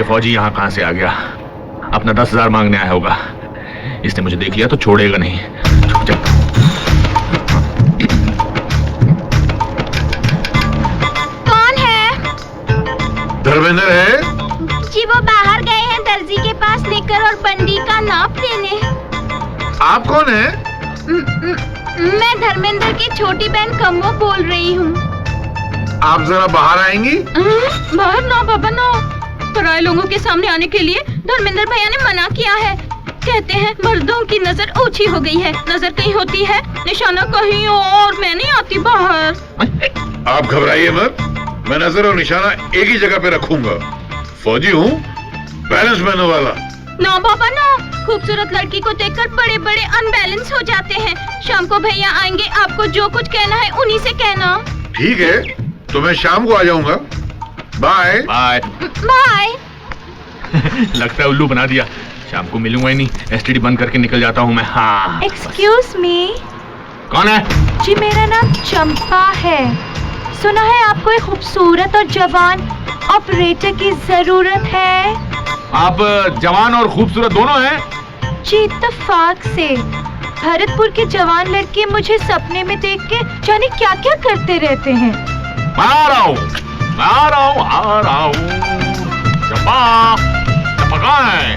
ये फौजी यहाँ कहाँ से आ गया? अपना 10,000 मांगने आया होगा। इसने मुझे देख लिया तो छोड़ेगा नहीं। कौन है? धर्मेंद्र है जी, वो बाहर गए हैं दर्जी के पास निकर और बंडी का नाप लेने। आप कौन है? मैं धर्मेंद्र की छोटी बहन कम्मो बोल रही हूँ। आप जरा बाहर आएंगी? बाहर ना बाबा ना, पराए लोगों के सामने आने के लिए धर्मेंद्र भैया ने मना किया है। कहते हैं मर्दों की नजर ऊंची हो गई है, नजर कहीं होती है, निशाना कहीं और, मैं नहीं आती बाहर। आप घबराइए मत, मैं नजर और निशाना एक ही जगह पे रखूंगा। फौजी हूँ, बैलेंस मैनर वाला। ना बाबा ना, खूबसूरत लड़की को देखकर बड़े बड़े अनबैलेंस हो जाते हैं। शाम को भैया आएंगे, आपको जो कुछ कहना है उन्हीं से कहना। ठीक है, तो मैं शाम को आ जाऊंगा। Bye bye bye. लगता है उल्लू बना दिया। शाम को मिलूंगा ही नहीं, एसटीडी बंद करके निकल जाता हूँ मैं। हाँ। Excuse me. कौन है? जी, मेरा नाम चंपा है। सुना है आपको एक खूबसूरत और जवान ऑपरेटर की जरूरत है। आप जवान और खूबसूरत दोनों हैं? जी, इत्तेफाक से भरतपुर के जवान लड़के मुझे सपने में देख के जाने क्या क्या करते रहते हैं। आ रहा हूँ। चंपा, चंपा कहाँ है?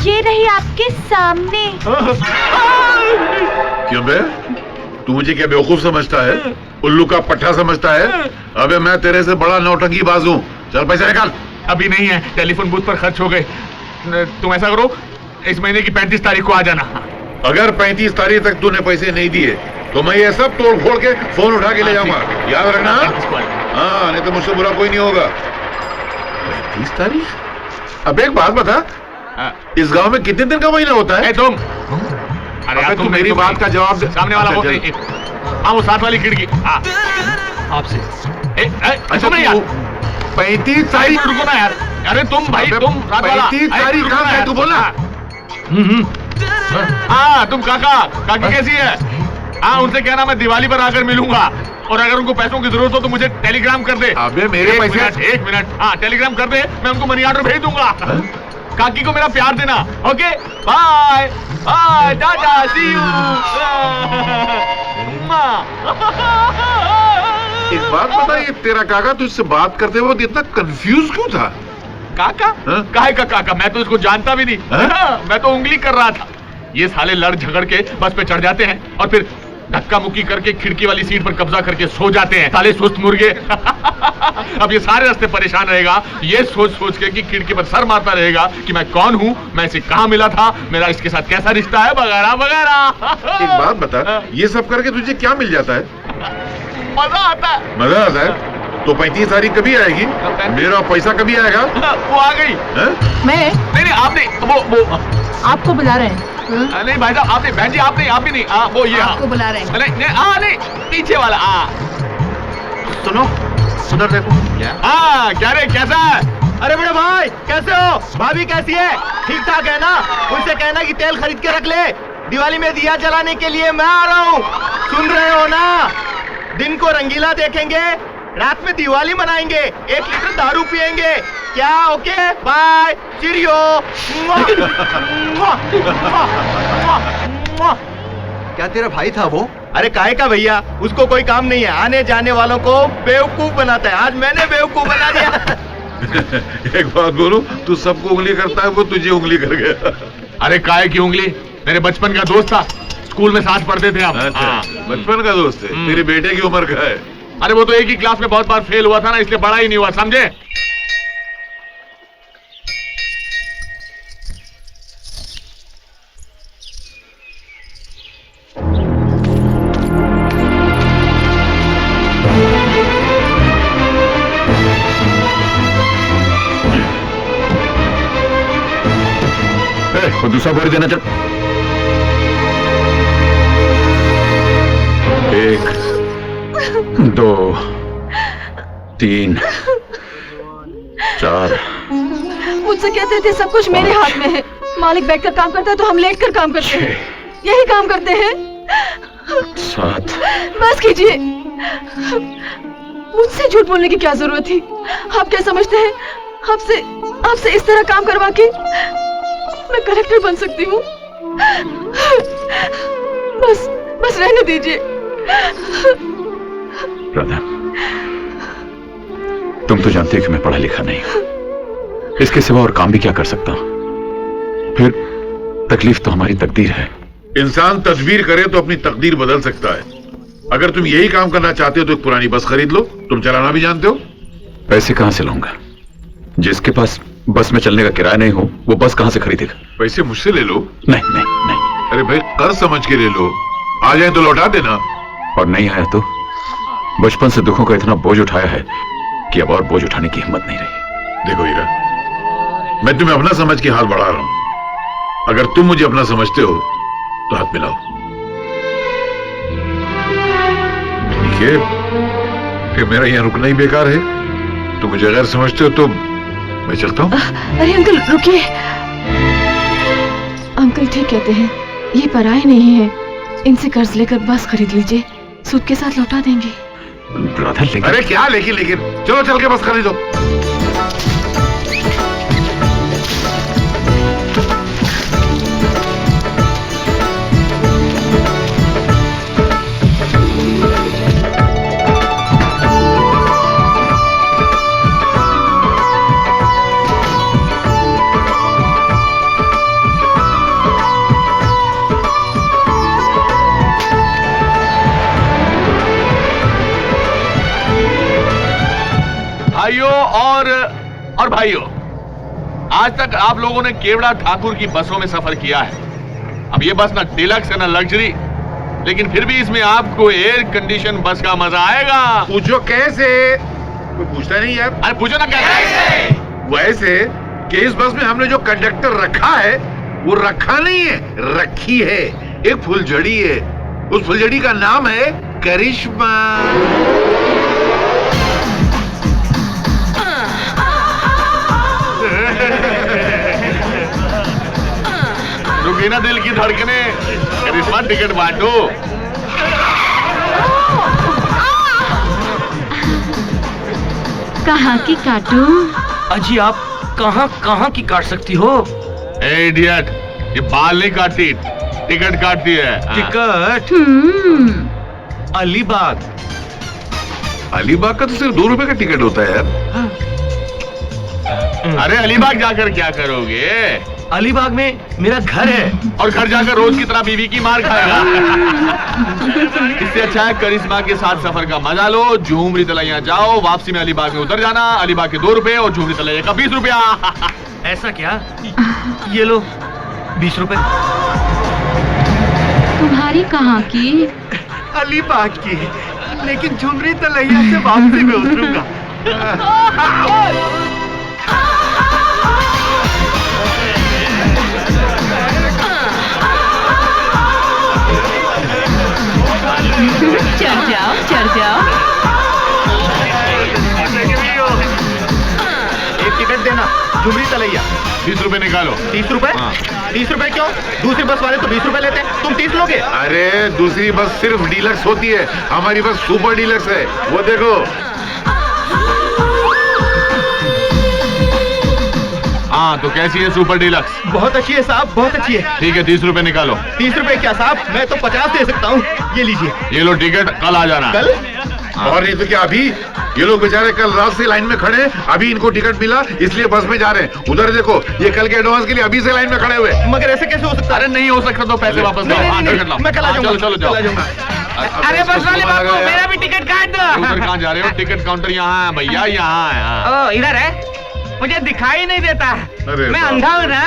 ये रही आपके सामने। क्यों बे, तू मुझे क्या बेवकूफ समझता है? उल्लू का पट्टा समझता है? अबे मैं तेरे से बड़ा नौटंकी बाज हूँ। चल पैसा निकाल। अभी नहीं है, टेलीफोन बूथ पर खर्च हो गए। तुम ऐसा करो, इस महीने की 35 तारीख को आ जाना। अगर 35 तारीख तक तूने पैसे नहीं दिए तो मैं ये सब तोड़ फोड़ के फोन उठा के ले जाऊंगा, याद रखना। हाँ, नहीं तो मुझसे बुरा कोई नहीं होगा। 35 तारीख? अब एक बात बता, इस गांव में कितने दिन का महीना होता है? तुम अरे तू मेरी बात का जवाब दे। सामने वाला बोल। हाँ, वो साथ वाली खिड़की। हाँ, आपसे। अच्छा नहीं यार, 35 तारीख। रुको ना यार। अरे तुम भाई, तुम रात वाला। 35 तारीख कहाँ है? तू बोला। हाँ, तुम काकी कैसी है? हाँ, उनसे कहना मैं दिवाली पर आकर मिलूंगा, और अगर उनको पैसों की जरूरत हो तो मुझे टेलीग्राम कर दे। अबे मेरे पैसे। एक मिनट। हाँ, टेलीग्राम कर दे, मैं उनको मनी ऑर्डर भेज दूंगा। काकी को मेरा प्यार देना। Okay, bye bye, tata, see you. एक बात बता, ये तेरा काका तुझसे बात करते वक्त इतना कंफ्यूज क्यों था? काका? काहे का काका? मैं तो इसको जानता भी नहीं। मैं तो उंगली कर रहा था। ये साले लड़ झगड़ के बस पे चढ़ जाते हैं और फिर धक्का मुक्की करके खिड़की वाली सीट पर कब्जा करके सो जाते हैं, साले सुस्त मुर्गे। अब ये सारे रास्ते परेशान रहेगा, ये सोच सोच के कि खिड़की पर सर मारता रहेगा कि मैं कौन हूँ, मैं इसे कहाँ मिला था, मेरा इसके साथ कैसा रिश्ता है, वगैरह वगैरह। एक बात बता, ये सब करके तुझे क्या मिल जाता है? मजा आता है। मजा आता है? तो 35 तारीख कभी आएगी? मेरा पैसा कभी आएगा? वो आ गई। मैं? नहीं, आप नहीं, वो आपको बुला रहे हैं। नहीं भाई साहब, आप नहीं, बहन जी आप नहीं, आप भी नहीं। वो ये आपको बुला रहे हैं। नहीं, पीछे वाला। सुनो, सुधर देखो। क्या रे, कैसा है? अरे बड़े भाई, कैसे हो? भाभी कैसी है? ठीक ठाक है ना? उनसे कहना कि तेल खरीद के रख ले, दिवाली में दिया जलाने के लिए मैं आ रहा हूँ। सुन रहे हो ना? दिन को रंगीला देखेंगे, रात में दिवाली मनाएंगे, 1 लीटर दारू पिएंगे। क्या? Okay, bye, cheerio. क्या तेरा भाई था वो? अरे काहे का भैया, उसको कोई काम नहीं है, आने जाने वालों को बेवकूफ बनाता है। आज मैंने बेवकूफ बना दिया। एक बात बोलूं, तू सबको उंगली करता है, वो तुझे उंगली कर गया। अरे काहे की उंगली? मेरे बचपन का दोस्त था, स्कूल में साथ पढ़ते थे हम। अच्छा, बचपन का दोस्त है? तेरे बेटे की उम्र का है? अरे वो तो एक ही क्लास में बहुत बार फेल हुआ था ना, इसलिए बड़ा ही नहीं हुआ, समझे? वो दूसरा बोर्ड देना। चल 1 2 3 4। मुझसे कहते थे सब कुछ मेरे हाथ में है, मालिक बैठकर काम करता है तो हम लेटकर काम करते हैं, यही काम करते हैं। 7। बस कीजिए, मुझसे झूठ बोलने की क्या जरूरत थी? आप क्या समझते हैं आपसे आपसे इस तरह काम करवा के मैं कलेक्टर बन सकती हूँ। बस बस रहने दीजिए। राधा, तुम तो जानती हो कि मैं पढ़ा लिखा नहीं हूं। इसके सिवा और काम भी क्या कर सकता हूं? फिर तकलीफ तो हमारी तकदीर है। इंसान तदबीर करे तो अपनी तकदीर बदल सकता है। अगर तुम यही काम करना चाहते हो तो एक पुरानी बस खरीद लो। तुम चलाना भी जानते हो। पैसे कहां से लाऊंगा? जिसके पास बस में चलने का किराया नहीं हो वो बस कहां से खरीदेगा? पैसे मुझसे ले लो। नहीं नहीं नहीं। अरे भाई, कर्ज समझ के ले लो। आ जाए तो लौटा देना। और नहीं आया तो? बचपन से दुखों का इतना बोझ उठाया है कि अब और बोझ उठाने की हिम्मत नहीं रही। देखो हीरा, मैं तुम्हें अपना समझ के हाथ बढ़ा रहा हूं। अगर तुम मुझे अपना समझते हो तो हाथ मिलाओ। ठीक है, फिर मेरा यहाँ रुकना ही बेकार है। तुम मुझे गैर समझते हो तो मैं चलता हूँ। अरे अंकल रुकिए। अंकल ठीक कहते हैं, ये पराये नहीं है। इनसे कर्ज लेकर बस खरीद लीजिए, सूद के साथ लौटा देंगे। राधा, लेकिन अरे क्या लेकिन चलो चल के बस खरीदो। भाइयों और भाइयों, आज तक आप लोगों ने केवड़ा ठाकुर की बसों में सफर किया है। अब ये बस ना डिलक्स है ना लग्जरी, लेकिन फिर भी इसमें आपको एयर कंडीशन बस का मजा आएगा। पूछो कैसे? कोई पूछता नहीं यार। अरे पूछो ना कैसे? वैसे कि इस बस में हमने जो कंडक्टर रखा है वो रखा नहीं है, रखी है। एक फुलझड़ी है, उस फुलझड़ी का नाम है करिश्मा। रुकी ना दिल की धड़कने, करिश्मा टिकट बांटो। कहाँ की काटूं? अजी आप कहाँ कहाँ की काट सकती हो? ए इडियट, ये बाल नहीं काटती, टिकट काटती है। टिकट अलीबाग। अलीबाग का तो सिर्फ 2 रुपए का टिकट होता है यार। अरे अलीबाग जाकर क्या करोगे? अलीबाग में मेरा घर है। और घर जाकर रोज की तरह बीवी की मार खाएगा। इससे अच्छा है करिश्मा के साथ सफर का मजा लो। झूमरी तलैया जाओ, वापसी में अलीबाग में उतर जाना। अलीबाग के 2 रुपए और झूमरी तलैया का 20 रुपया। ऐसा क्या? ये लो 20 रुपए। तुम्हारी कहाँ की? अलीबाग की, लेकिन झुमरी तलैया से वापसी में उतरूंगा। चढ़ जाओ। एक टिकट देना, झुमरी तलैया। 20 रुपए निकालो। 30 रुपए? हाँ। 30 रुपए क्यों? दूसरी बस वाले तो 20 रुपए लेते हैं, तुम 30 लोगे? अरे दूसरी बस सिर्फ डीलक्स होती है, हमारी बस सुपर डीलक्स है। वो देखो। हाँ तो कैसी है सुपर डीलक्स? बहुत अच्छी है साहब, बहुत अच्छी है। ठीक है 30 रुपए निकालो। 30 रुपए क्या साहब, मैं तो 50 दे सकता हूँ। ये लीजिए। ये लो टिकट, कल आ जाना। कल? और नहीं तो क्या अभी? ये लोग बेचारे कल रात से लाइन में खड़े, अभी इनको टिकट मिला इसलिए बस में जा रहे हैं। उधर देखो, ये कल के एडवांस के लिए अभी से लाइन में खड़े हुए। मगर ऐसे कैसे हो सकता है? अरे नहीं हो सकता तो पैसे वापस नहीं, दो। हाँ, नहीं, टिकट लाओ। मैं कल आ जाऊंगा। चलो चलो जाओ। कल आ जाऊंगा। अरे बस वाले बाबू, मेरा भी टिकट काट दो। उधर कहाँ जा रहे हो? टिकट काउंटर यहाँ है भैया, यहाँ है। हाँ। ओ इधर है, मुझे दिखाई नहीं देता। अरे मैं बाप। अंधा हूँ ना।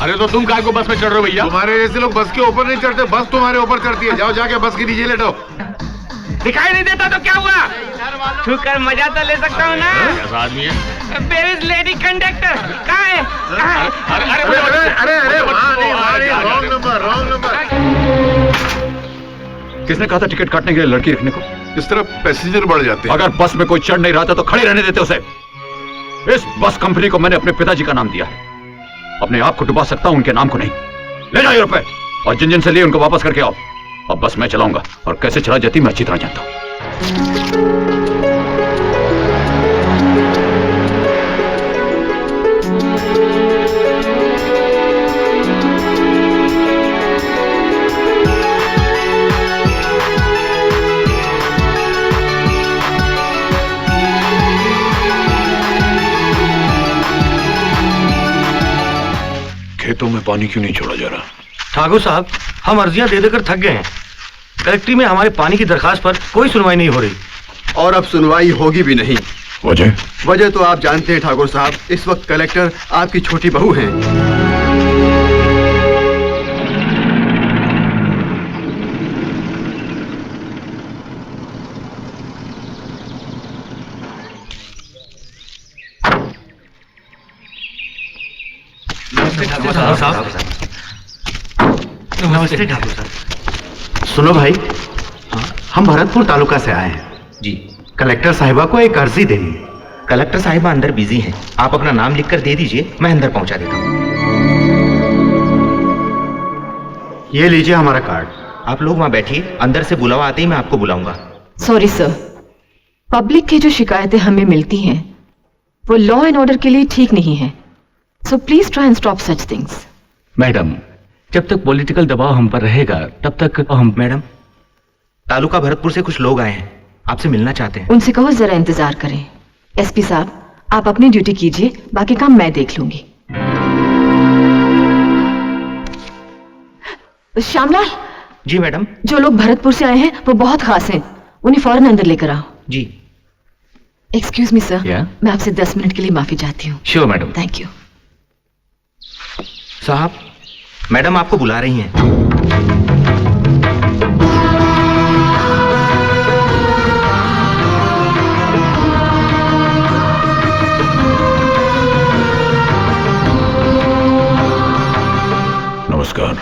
अरे तो तुम काय को बस में चढ़ रहे हो भैया? तुम्हारे जैसे लोग बस के ऊपर नहीं चढ़ते, बस तुम्हारे ऊपर चढ़ती है। जाओ जाके बस के नीचे लेटो। दिखाई नहीं देता तो क्या हुआ? छूकर मजा तो ले सकता हूँ ना। कैसा आदमी है? Where is lady conductor? कहाँ है? कहाँ है? अरे अरे अरे अरे अरे अरे वहाँ नहीं, रॉन्ग नंबर, रॉन्ग नंबर। किसने कहा था टिकट काटने के लिए लड़की रखने को? इस तरह पैसेंजर बढ़ जाते हैं। अगर बस में कोई चढ़ नहीं रहा था तो खड़े रहने देते उसे। इस बस कंपनी को मैंने अपने पिताजी का नाम दिया है। अपने आप को डुबा सकता हूं, उनके नाम को नहीं। ले जाओ ये रुपए और जिन जिन से लिए उनको वापस करके आओ। अब बस मैं चलाऊंगा और कैसे चला जाती मैं अच्छी तरह जानता हूं। खेतों में पानी क्यों नहीं छोड़ा जा रहा? ठाकुर साहब, हम अर्जियां दे देकर थक गए हैं। कलेक्ट्री में हमारे पानी की दरखास्त पर कोई सुनवाई नहीं हो रही। और अब सुनवाई होगी भी नहीं। वजह? वजह तो आप जानते हैं ठाकुर साहब, इस वक्त कलेक्टर आपकी छोटी बहू हैं। नमस्ते ठाकुर साहब। सुनो भाई, हम भरतपुर तालुका से आए हैं जी। कलेक्टर साहिबा को एक अर्जी देनी है। कलेक्टर साहिबा अंदर बिजी हैं। आप अपना नाम लिखकर दे दीजिए, मैं अंदर पहुंचा देता हूँ। ये लीजिए हमारा कार्ड। आप लोग वहां बैठिए, अंदर से बुलावा आते ही मैं आपको बुलाऊंगा। सॉरी सर, पब्लिक की जो शिकायतें हमें मिलती हैं वो लॉ एंड ऑर्डर के लिए ठीक नहीं है। So please try and stop such things. Madam, जब तक पॉलिटिकल दबाव हम पर रहेगा तब तक हम। मैडम, तालुका भरतपुर से कुछ लोग आए हैं, आपसे मिलना चाहते हैं। उनसे कहो जरा इंतजार करें। एसपी साहब, आप अपनी ड्यूटी कीजिए, बाकी काम मैं देख लूंगी। श्यामलाल। जी मैडम। जो लोग भरतपुर से आए हैं वो बहुत खास हैं, उन्हें फौरन अंदर लेकर आओ। जी। Excuse me sir, Yeah? मैं आपसे 10 मिनट के लिए माफी चाहती हूँ। Sure madam. Thank you. साहब, मैडम आपको बुला रही हैं। नमस्कार।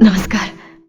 नमस्कार।